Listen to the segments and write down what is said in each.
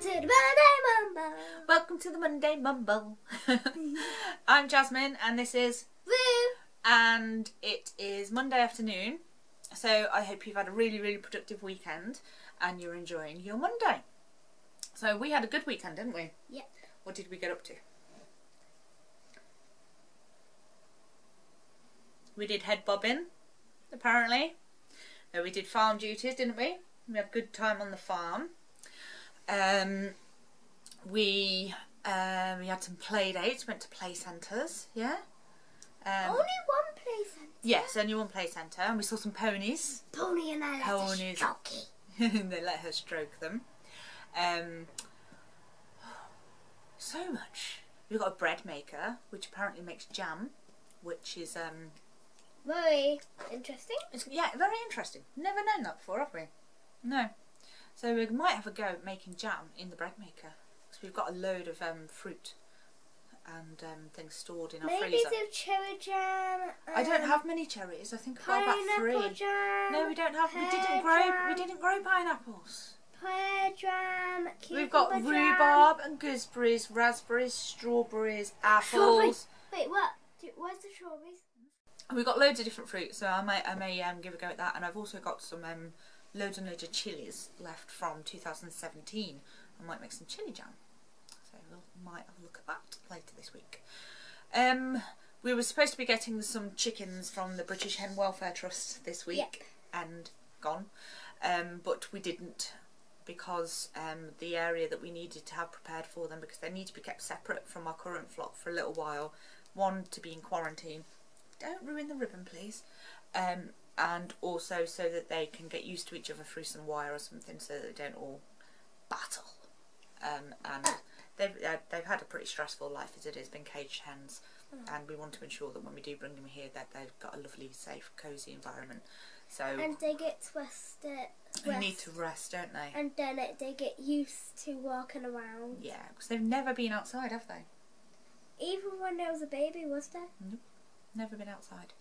to the Monday Mumble. Welcome to the Monday Mumble. I'm Jasmine and this is Woo! And it is Monday afternoon, so I hope you've had a really productive weekend and you're enjoying your Monday. So we had a good weekend, didn't we? Yep. What did we get up to? We did head bobbing, apparently. We did farm duties, didn't we? We had a good time on the farm. We had some play dates, went to play centres, yeah? Only one play centre? Yes, only one play centre, and we saw some ponies. Pony and I let her stroke it. They let her stroke them. So much. We've got a bread maker, which apparently makes jam, which is very interesting. Yeah, very interesting. Never known that before, have we? No. So we might have a go at making jam in the bread maker. So we've got a load of fruit and things stored in our freezer. Maybe do cherry jam. I don't have many cherries. I think I've got about 3. Jam, No, we don't have. We didn't grow pineapples. Pear jam. We've got rhubarb and gooseberries, raspberries, strawberries, apples. Wait, what? Where's the strawberries? We've got loads of different fruits, so I may give a go at that. And I've also got some loads and loads of chilies left from 2017. I might make some chilli jam. So we might have a look at that later this week. We were supposed to be getting some chickens from the British Hen Welfare Trust this week, and gone, but we didn't, because the area that we needed to have prepared for them, because they need to be kept separate from our current flock for a little while. One, to be in quarantine. Don't ruin the ribbon, please. And also so that they can get used to each other through some wire or something, so that they don't all battle. And they've had a pretty stressful life as it is, been caged hens, and we want to ensure that when we do bring them here, that they've got a lovely, safe, cosy environment. So and they get twisted. They need to rest, don't they? And then they get used to walking around. Yeah, because they've never been outside, have they? Even when there was a baby, was there? Nope, never been outside.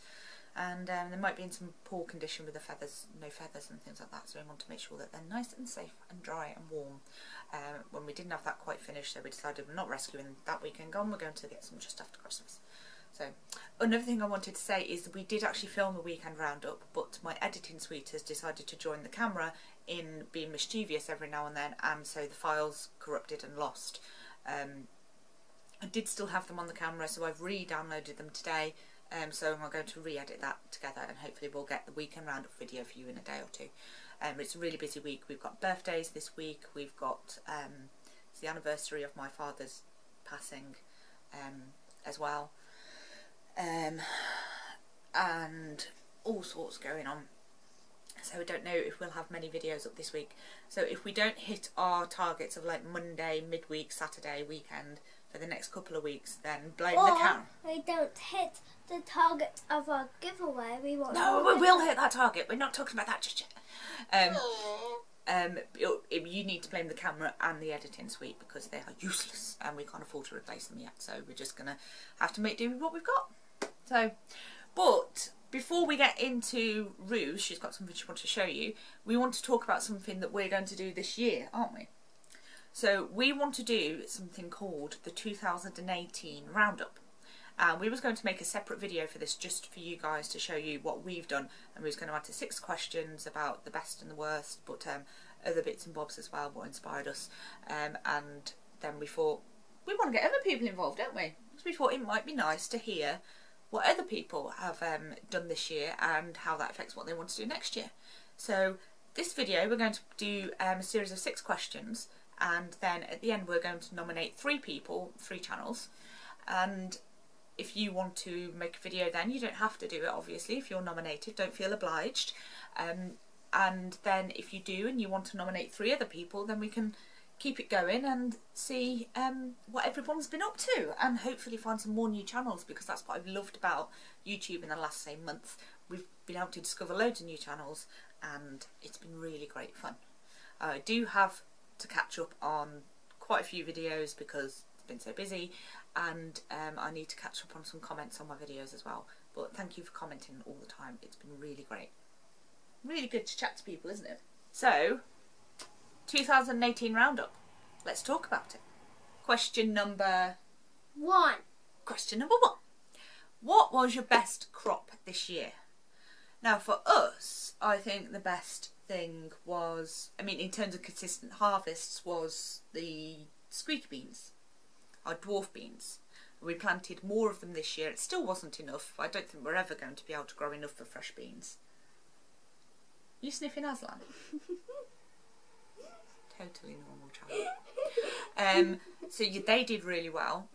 And they might be in some poor condition with the feathers, no feathers and things like that, so we want to make sure that they're nice and safe and dry and warm. When we didn't have that quite finished, so we decided we're not rescuing that weekend gone, we're going to get some just after Christmas. So another thing I wanted to say is that we did actually film a weekend roundup, but my editing suite has decided to join the camera in being mischievous every now and then, and so the files corrupted and lost. I did still have them on the camera, so I've re-downloaded them today. So I'm going to re-edit that together, and hopefully we'll get the weekend roundup video for you in a day or two. It's a really busy week. We've got birthdays this week. We've got it's the anniversary of my father's passing as well, and all sorts going on. So I don't know if we'll have many videos up this week. So if we don't hit our targets of like Monday, midweek, Saturday, weekend for the next couple of weeks, then blame the camera. We don't hit the target of our giveaway. We won't. No, we will hit that target. We're not talking about that just yet. You need to blame the camera and the editing suite, because they are useless and we can't afford to replace them yet. So we're just gonna have to make do with what we've got. So, but before we get into Roos, she's got something she wants to show you. We want to talk about something that we're going to do this year, aren't we? So we want to do something called the 2018 Roundup. And we was going to make a separate video for this, just for you guys, to show you what we've done. And we was going to add to 6 questions about the best and the worst, but other bits and bobs as well, what inspired us. And then we thought, we want to get other people involved, don't we? Because we thought it might be nice to hear what other people have done this year and how that affects what they want to do next year. So this video, we're going to do a series of 6 questions. And then at the end we're going to nominate 3 people, 3 channels, and if you want to make a video, then you don't have to do it, obviously. If you're nominated, don't feel obliged, and then if you do and you want to nominate 3 other people, then we can keep it going and see what everyone's been up to, and hopefully find some more new channels, because that's what I've loved about YouTube in the last, say, month. We've been able to discover loads of new channels, and it's been really great fun. I do have to catch up on quite a few videos because it's been so busy, and I need to catch up on some comments on my videos as well. But thank you for commenting all the time. It's been really great. Really good to chat to people, isn't it? So, 2018 Roundup. let's talk about it. Question number 1. Question number 1. What was your best crop this year? Now for us, I think the best thing was, I mean in terms of consistent harvests, was the squeaky beans, our dwarf beans. We planted more of them this year. It still wasn't enough. I don't think we're ever going to be able to grow enough for fresh beans. You sniffing Aslan? Totally normal child. So they did really well.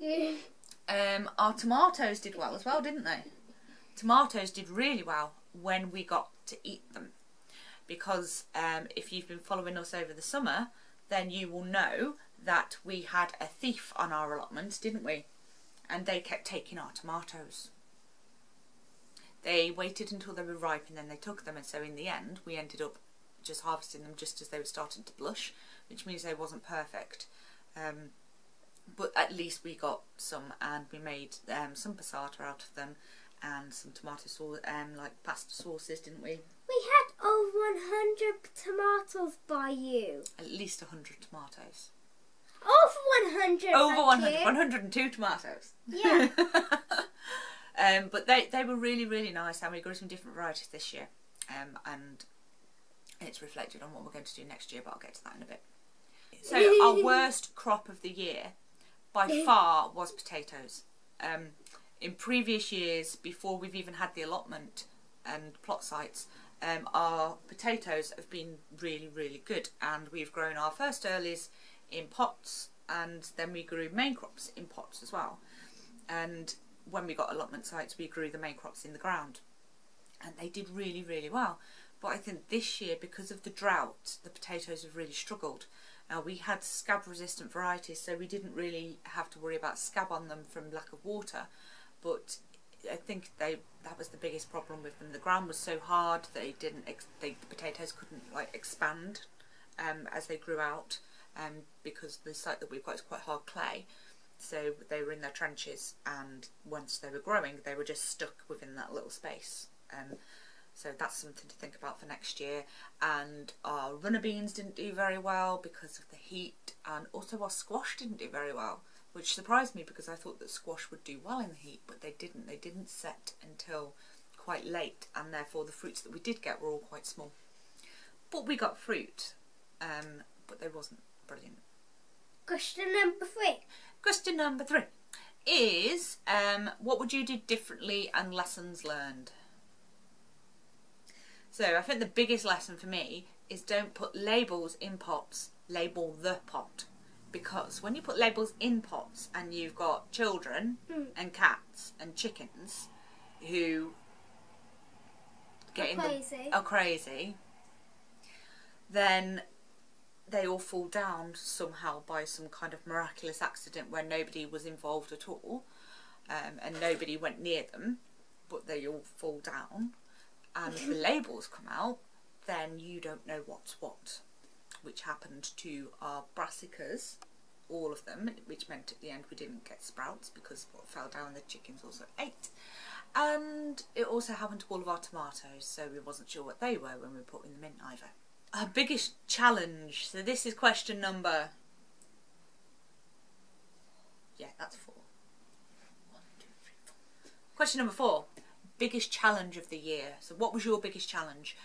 Our tomatoes did well as well, didn't they? Tomatoes did really well when we got to eat them. Because if you've been following us over the summer, then you will know that we had a thief on our allotment, didn't we? And they kept taking our tomatoes. They waited until they were ripe and then they took them, and so in the end we ended up just harvesting them just as they were starting to blush, which means they wasn't perfect. But at least we got some, and we made some passata out of them and some tomato sauce, like pasta sauces, didn't we? We had over 100 tomatoes by you. At least 100 tomatoes. Over 100. Over 100, 102 tomatoes. Yeah. But they were really, really nice, and we grew some different varieties this year. And it's reflected on what we're going to do next year, but I'll get to that in a bit. So our worst crop of the year, by far, was potatoes. In previous years, before we've even had the allotment and plot sites, our potatoes have been really, really good, and we've grown our first earlies in pots, and then we grew main crops in pots as well. And when we got allotment sites, we grew the main crops in the ground, and they did really, really well. But I think this year, because of the drought, the potatoes have really struggled. Now, we had scab resistant varieties, so we didn't really have to worry about scab on them from lack of water, but I think that was the biggest problem with them. The ground was so hard they didn't the potatoes couldn't like expand as they grew out, because the site that we've got is quite hard clay, so they were in their trenches, and once they were growing they were just stuck within that little space. So that's something to think about for next year. And our runner beans didn't do very well because of the heat, and also our squash didn't do very well, which surprised me because I thought that squash would do well in the heat, but they didn't. They didn't set until quite late, and therefore the fruits that we did get were all quite small. But we got fruit, but they wasn't brilliant. Question number 3. Question number 3 is, what would you do differently and lessons learned? So I think the biggest lesson for me is don't put labels in pots, label the pot. Because when you put labels in pots and you've got children and cats and chickens who are crazy, then they all fall down somehow by some kind of miraculous accident where nobody was involved at all, and nobody went near them, but they all fall down. And if the labels come out, then you don't know what's what, which happened to our brassicas, all of them, which meant at the end we didn't get sprouts because what fell down the chickens also ate. And it also happened to all of our tomatoes, so we wasn't sure what they were when we put in the mint either. Our biggest challenge, so this is question number, yeah, that's 4. 1, 2, 3, 4. Question number 4. Biggest challenge of the year. So what was your biggest challenge?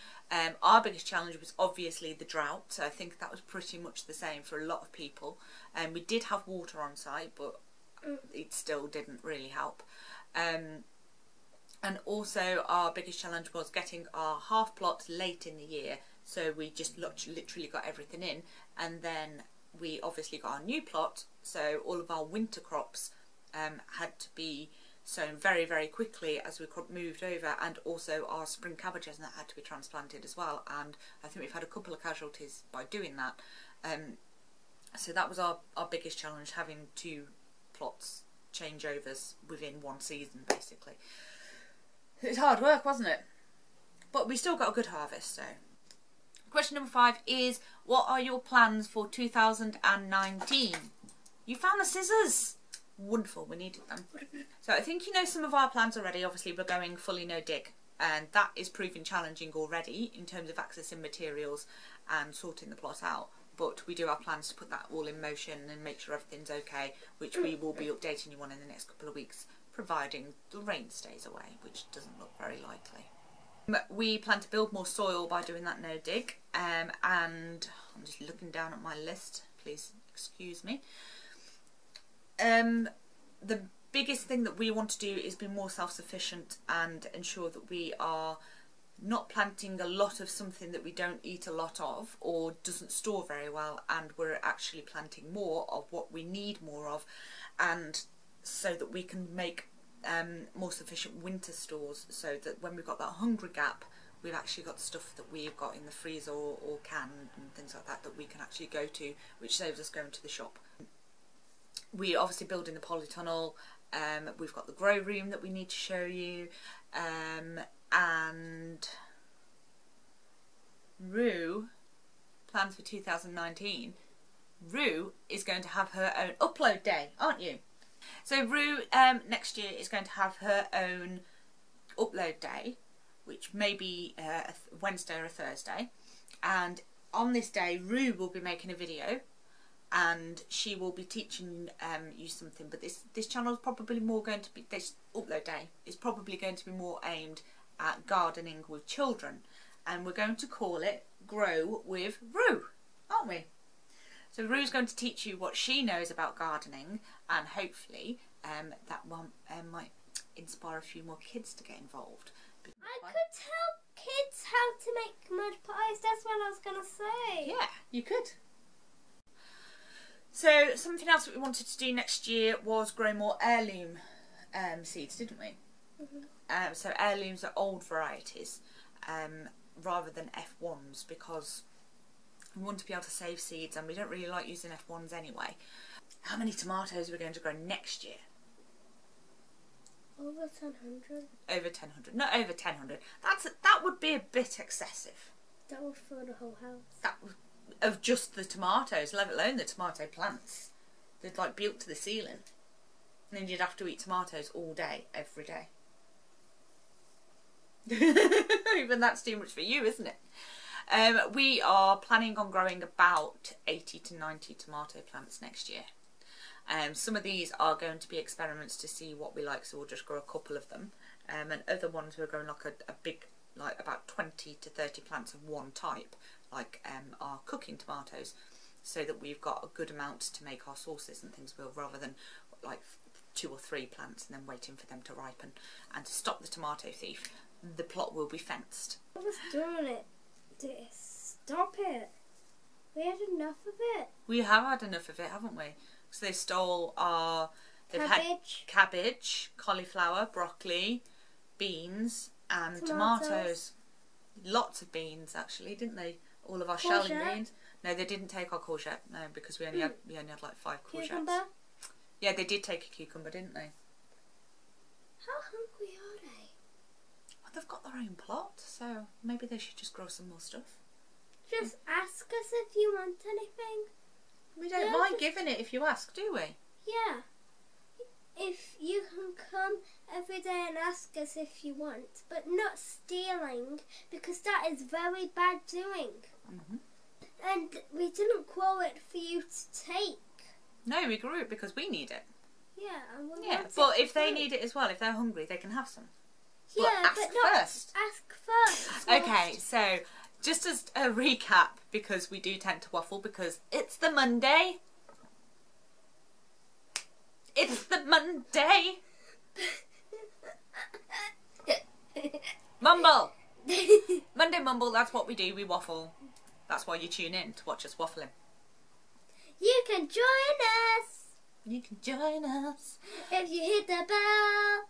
Our biggest challenge was obviously the drought, so I think that was pretty much the same for a lot of people. We did have water on site, but it still didn't really help. And also our biggest challenge was getting our half plot late in the year, so we just literally got everything in, and then we obviously got our new plot, so all of our winter crops had to be sown very, very quickly as we moved over, and also our spring cabbages that had to be transplanted as well, and I think we've had a couple of casualties by doing that. So that was our biggest challenge, having 2 plots changeovers within one season basically. It was hard work, wasn't it? But we still got a good harvest. So question number 5 is, what are your plans for 2019? You found the scissors! Wonderful, we needed them. So I think you know some of our plans already. Obviously we're going fully no dig, and that is proving challenging already in terms of accessing materials and sorting the plot out. but we do have plans to put that all in motion and make sure everything's okay, which we will be updating you on in the next couple of weeks, providing the rain stays away, which doesn't look very likely. We plan to build more soil by doing that no dig, and I'm just looking down at my list, please excuse me. The biggest thing that we want to do is be more self-sufficient and ensure that we are not planting a lot of something that we don't eat a lot of or doesn't store very well, and we're actually planting more of what we need more of, and so that we can make more sufficient winter stores, so that when we've got that hungry gap, we've actually got stuff that we've got in the freezer or can and things like that we can actually go to, which saves us going to the shop. We're obviously building the polytunnel. We've got the grow room that we need to show you, and Rue, plans for 2019, Rue is going to have her own upload day, aren't you? So Rue next year is going to have her own upload day, which may be a Wednesday or a Thursday, and on this day Rue will be making a video and she will be teaching you something, but this channel is probably more going to be, this upload day is probably going to be more aimed at gardening with children, and we're going to call it Grow with Rue, aren't we? So Rue's going to teach you what she knows about gardening, and hopefully that one might inspire a few more kids to get involved. I could tell kids how to make mud pies, that's what I was going to say. Yeah, you could. So something else that we wanted to do next year was grow more heirloom seeds, didn't we? Mm-hmm. So heirlooms are old varieties rather than F1s, because we want to be able to save seeds, and we don't really like using F1s anyway. How many tomatoes are we going to grow next year? Over 1,000. Over 1,000. Not over 1,000. That would be a bit excessive. That would fill the whole house. That would, of just the tomatoes, let alone the tomato plants. They'd like be up to the ceiling. And then you'd have to eat tomatoes all day, every day. Even that's too much for you, isn't it? We are planning on growing about 80 to 90 tomato plants next year. Some of these are going to be experiments to see what we like, so we'll just grow a couple of them. And other ones we're growing like a big, like about 20 to 30 plants of one type, like our cooking tomatoes, so that we've got a good amount to make our sauces and things with, rather than like 2 or 3 plants and then waiting for them to ripen. And to stop the tomato thief, the plot will be fenced. I was doing it. Stop it. We had enough of it. We have had enough of it, haven't we? So they stole our... They've Cabbage. had cabbage, cauliflower, broccoli, beans and tomatoes. Lots of beans, actually, didn't they? All of our shelling beans. No, they didn't take our courgette. No, because we only had like 5 courgettes. Cucumber? Yeah, they did take a cucumber, didn't they? How hungry are they? Well, they've got their own plot, so maybe they should just grow some more stuff. Just ask us if you want anything. We don't mind giving it if you ask, do we? Yeah. If you can come every day and ask us if you want, but not stealing, because that is very bad doing. Mm-hmm. And we didn't grow it for you to take. No, we grew it because we need it. Yeah, and we yeah. want But it if they need it as well, if they're hungry, they can have some. Yeah, but not first. Ask first. Okay, so just as a recap, because we do tend to waffle, because it's the Monday. It's the Monday. Mumble. Monday Mumble, that's what we do, we waffle. That's why you tune in, to watch us waffling. You can join us. You can join us. If you hit the bell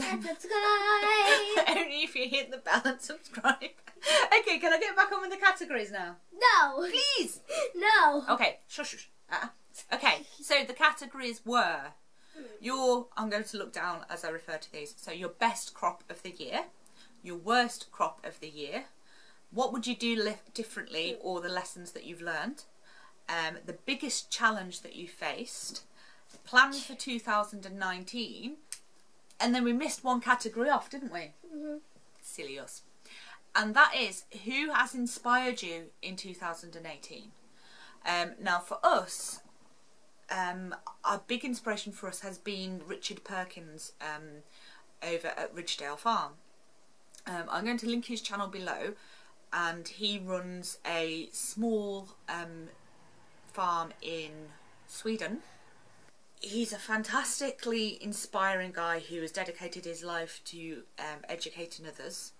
and subscribe. Only if you hit the bell and subscribe. Okay, can I get back on with the categories now? No. Please. No. Okay, shush. Okay, so the categories were I'm going to look down as I refer to these. So your best crop of the year, your worst crop of the year, what would you do differently, or the lessons that you've learned, the biggest challenge that you faced, plans for 2019, and then we missed one category off, didn't we? Mm-hmm. Silly us. And that is, who has inspired you in 2018? Now for us, a big inspiration for us has been Richard Perkins over at Ridgedale Farm. I'm going to link his channel below, and he runs a small farm in Sweden. He's a fantastically inspiring guy who has dedicated his life to educating others,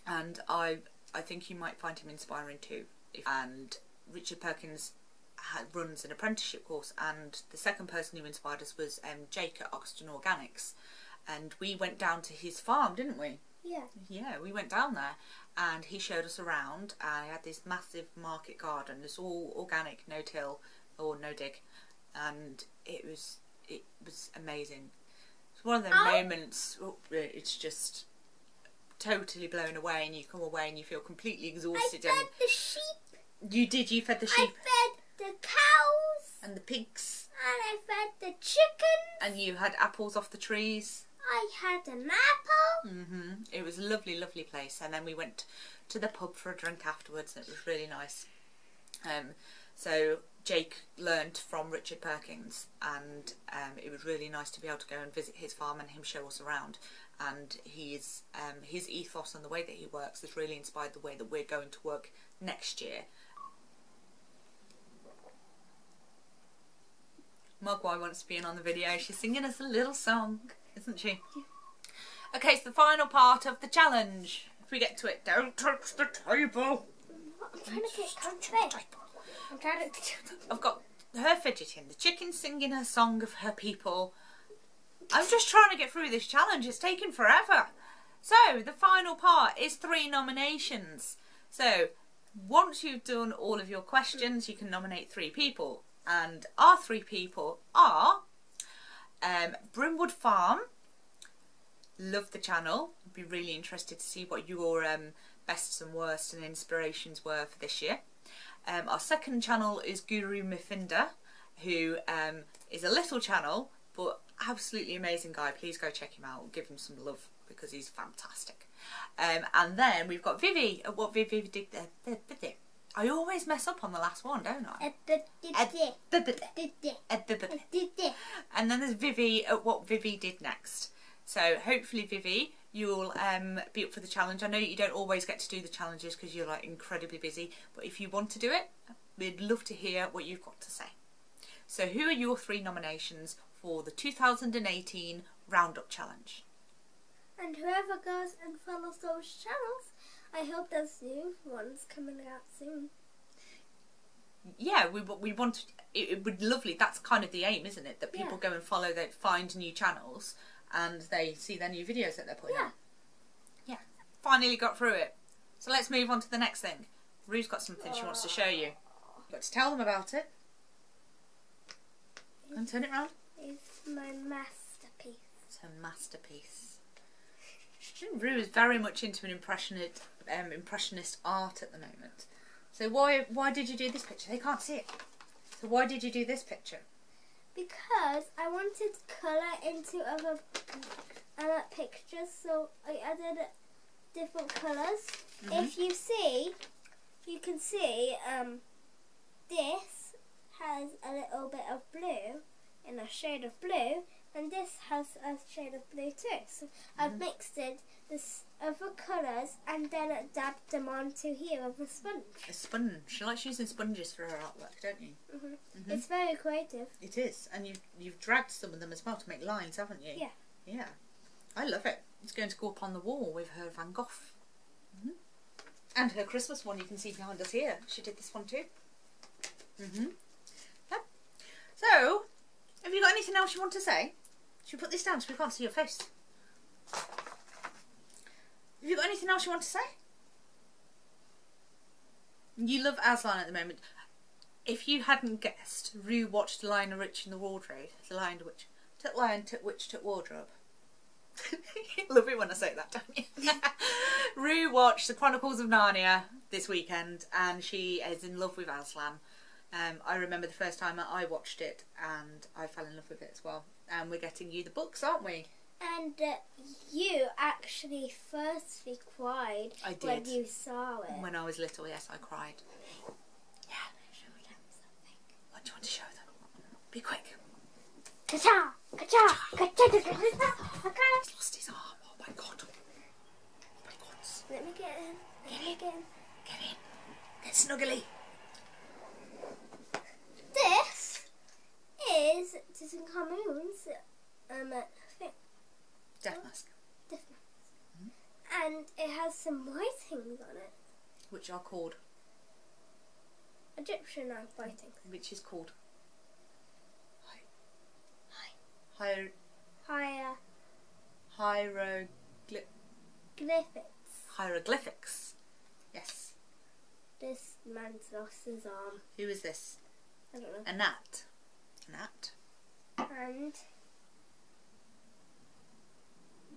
and I think you might find him inspiring too. And Richard Perkins runs an apprenticeship course, and the second person who inspired us was Jake at Oxygen Organics, and we went down to his farm, didn't we? Yeah. Yeah, we went down there and he showed us around, and he had this massive market garden. It's all organic, no till or no dig, and it was amazing. It's one of those moments, it's just totally blown away, and you come away and you feel completely exhausted. I fed the sheep. You did, you fed the sheep. I fed the cows. And the pigs. And I fed the chickens. And you had apples off the trees. I had an apple. It was a lovely, lovely place. And then we went to the pub for a drink afterwards, and it was really nice. So Jake learned from Richard Perkins, and it was really nice to be able to go and visit his farm and him show us around. And his ethos and the way that he works has really inspired the way that we're going to work next year. Mogwai wants to be in on the video. She's singing us a little song, isn't she? Yeah. Okay, so the final part of the challenge. If we get to it, don't touch the table. I'm trying to get comfy. I'm trying to... I've got her fidgeting, the chicken singing her song of her people. I'm just trying to get through this challenge. It's taking forever. So, the final part is 3 nominations. So, once you've done all of your questions, you can nominate 3 people. And our 3 people are Brimwood Farm. Love the channel. I'd be really interested to see what your bests and worsts and inspirations were for this year. Our second channel is Guru Mifinda, who is a little channel, but absolutely amazing guy. Please go check him out. Give him some love because he's fantastic. And then we've got Vivi at What Vivi Did. I always mess up on the last one, don't I? And then there's Vivi at What Vivi Did Next. So hopefully, Vivi, you'll be up for the challenge. I know you don't always get to do the challenges because you're like incredibly busy, but if you want to do it, we'd love to hear what you've got to say. So who are your 3 nominations for the 2018 Roundup Challenge? And whoever goes and follows those channels, I hope there's new ones coming out soon. Yeah, we want it would be lovely. That's kind of the aim, isn't it? That people go and follow, they find new channels and they see their new videos that they're putting out. Yeah, finally got through it. So let's move on to the next thing. Rue's got something she wants to show you. You've got to tell them about it. And turn it round. It's my masterpiece. It's her masterpiece. Rue is very much into an impressionist art at the moment. So why did you do this picture? They can't see it. So why did you do this picture? Because I wanted colour into other pictures, so I added different colours. If you see, you can see this has a little bit of blue in a shade of blue, and this has a shade of blue too. So I've mixed it this other colours and then dabbed them onto here with a sponge. A sponge. She likes using sponges for her artwork, don't you? It's very creative. It is, and you've dragged some of them as well to make lines, haven't you? Yeah. Yeah. I love it. It's going to go up on the wall with her Van Gogh. And her Christmas one you can see behind us here. She did this one too. Yeah. So, have you got anything else you want to say? Should we put this down so we can't see your face? Have you got anything else you want to say? You love Aslan at the moment. If you hadn't guessed, Rue watched The Lion, the Witch and the Wardrobe. The Lion, the Witch. Took Lion, took Witch, took Wardrobe. You love it when I say that, don't you? Rue watched The Chronicles of Narnia this weekend and she is in love with Aslan. I remember the first time I watched it and I fell in love with it as well. And we're getting you the books, aren't we? And you actually firstly cried when you saw it. When I was little, yes, I cried. Yeah. do you want to show them? Be quick. Ka-cha! Ka-cha! Ka-cha! He's lost his arm. Oh my god. Oh my god. Let me get in. Get in. Get snuggly. This is Tutankhamun's thing. Death mask. And it has some writings on it. Which are called? Egyptian writings. Which is called? Hieroglyphics. Yes. This man's lost his arm. Who is this? I don't know. A gnat. And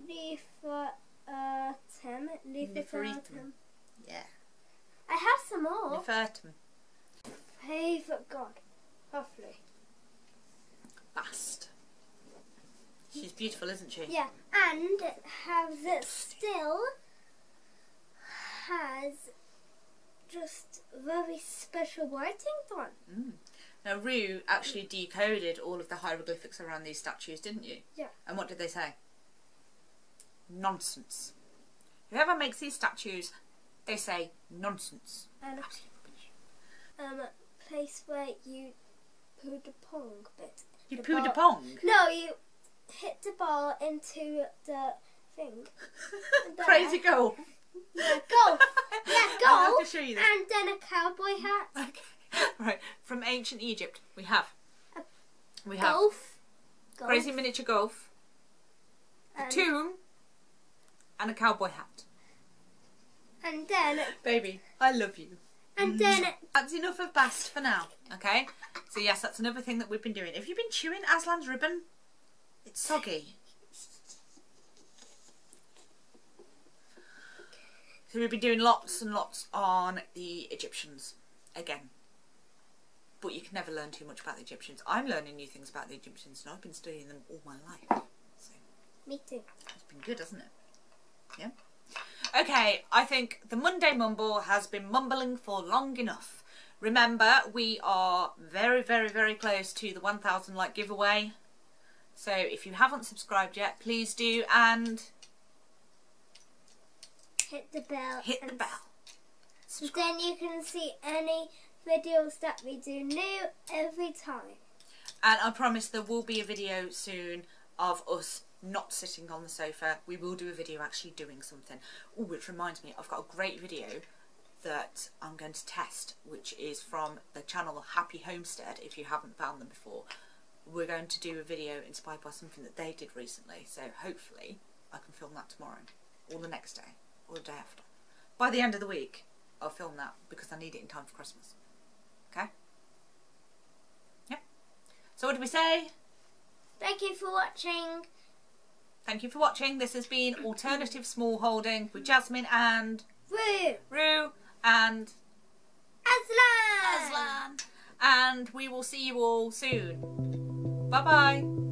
Nefertum. Yeah. I have some more. Nefertum. Favourite god. Hopefully. Bast. She's beautiful, isn't she? Yeah, and it still has just very special writings on. Now, Roo actually decoded all of the hieroglyphics around these statues, didn't you? Yeah. And what did they say? Nonsense. Whoever makes these statues, they say nonsense. And place where you poo the pong bit. You poo the pong? No, you hit the ball into the thing. Crazy golf. Yeah, golf. Yeah, golf. I'll have to show you this. And then a cowboy hat. Okay. Right. From ancient Egypt, we have Golf. crazy miniature golf, a tomb, and a cowboy hat. And then... Baby, I love you. And then... That's enough of Bast for now, okay? So yes, that's another thing that we've been doing. Have you been chewing Aslan's ribbon? It's soggy. So we've been doing lots and lots on the Egyptians, again. But you can never learn too much about the Egyptians. I'm learning new things about the Egyptians and I've been studying them all my life. So me too. It's been good, hasn't it? Yeah. Okay, I think the Monday Mumble has been mumbling for long enough. Remember, we are very, very, very close to the 1,000 like giveaway. So if you haven't subscribed yet, please do, and hit the bell. Hit the bell. Then you can see any videos that we do new every time. And I promise there will be a video soon of us not sitting on the sofa. We will do a video actually doing something. Oh, which reminds me, I've got a great video that I'm going to test, which is from the channel Happy Homestead. If you haven't found them before, we're going to do a video inspired by something that they did recently. So hopefully I can film that tomorrow, or the next day, or the day after. By the end of the week, I'll film that because I need it in time for Christmas. Okay? Yep. So what did we say? Thank you for watching. Thank you for watching. This has been Alternative Smallholding with Jasmine and Roo and Aslan. And we will see you all soon. Bye bye.